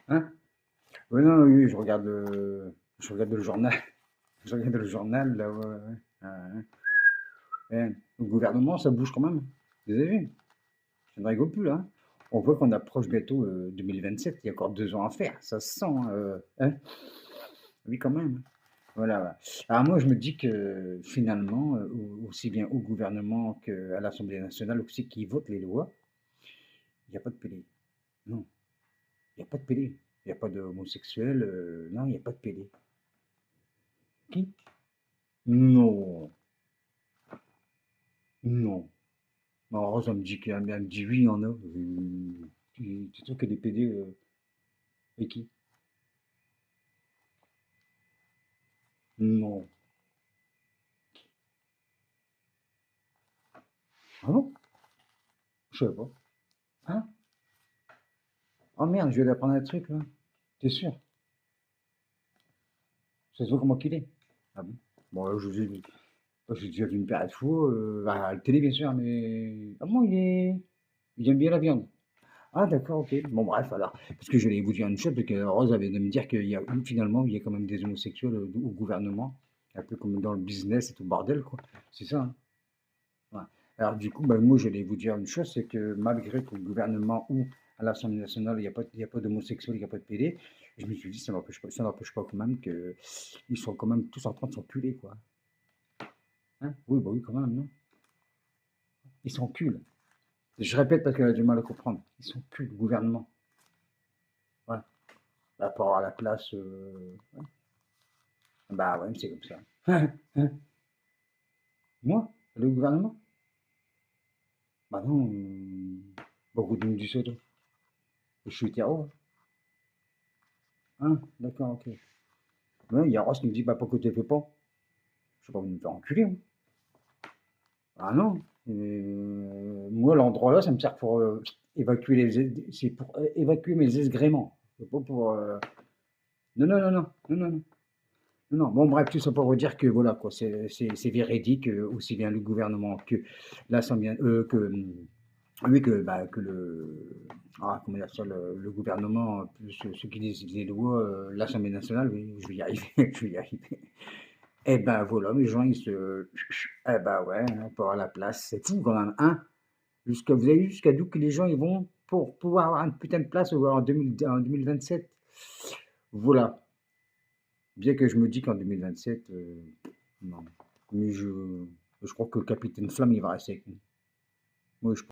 Hein? Oui, non, oui, je regarde le journal. Je regarde le journal, là, ouais, ouais. Ouais. Eh, le gouvernement, ça bouge quand même. Vous avez vu? Je ne rigole plus, là. On voit qu'on approche bientôt 2027. Il y a encore 2 ans à faire. Ça se sent, hein? Oui, quand même. Voilà, ouais. Alors moi, je me dis que finalement, aussi bien au gouvernement qu'à l'Assemblée nationale, aussi qui votent les lois, il n'y a pas de PD. Non, il n'y a pas de PD. Il n'y a pas d'homosexuel. Non, il n'y a pas de PD. Qui? Non, non. Non, Rose, elle me dit oui, il y en a. Tu trouves que des PD, et qui? Non. Ah bon? Je sais pas. Hein? Oh merde, je vais d'apprendre un truc là. T'es sûr? Ça se voit comment qu'il est. Ah bon? Bon, là, j'ai déjà vu une paire de faux, à la télé bien sûr, mais. Ah bon, il aime bien la viande. Ah d'accord, ok. Bon bref alors. Parce que je voulais vous dire une chose, parce que Rose avait de me dire qu'il y a finalement il y a quand même des homosexuels au gouvernement. Un peu comme dans le business et tout le bordel, quoi. C'est ça, hein. Ouais. Alors du coup, bah, moi, j'allais vous dire une chose, c'est que malgré qu'au gouvernement ou à l'Assemblée nationale, il y a pas d'homosexuels, il n'y a pas de PD, je me suis dit, ça n'empêche pas quand même qu'ils sont quand même tous en train de s'enculer, quoi. Hein? Oui, bah oui, quand même, non? Ils s'enculent. Je répète parce qu'elle a du mal à comprendre. Ils s'enculent, le gouvernement. Ouais. Par rapport à la place. Ouais. Bah ouais, c'est comme ça. Hein? Moi? Le gouvernement? Bah non. Beaucoup de monde dit ça, toi. Je suis hétéro. Hein? D'accord, ok. Ouais, il y a Ross qui me dit, bah pourquoi tu le fais pas? Je sais pas, vous me faire enculer, moi. Ah non. Moi, l'endroit là, ça me sert pour évacuer c'est pour évacuer mes excréments. C'est pas pour. Non, non, non, non, non, non, non. Non, non. Bon, bref, tout ça pour vous dire que voilà, quoi, c'est véridique, aussi bien le gouvernement que l'Assemblée, oui, que comment dire ça, le gouvernement, plus ceux qui disent les lois, l'Assemblée nationale, oui, je vais y arriver, je vais y arriver. Eh ben voilà, les gens, ils se. Eh ben ouais, hein, pour avoir la place, c'est fou quand même, hein? Vous avez vu jusqu'à d'où que les gens ils vont pour pouvoir avoir une putain de place en 2027. Voilà. Bien que je me dis qu'en 2027, non. Mais je crois que le Capitaine Flamme, il va rester avec nous. Moi, je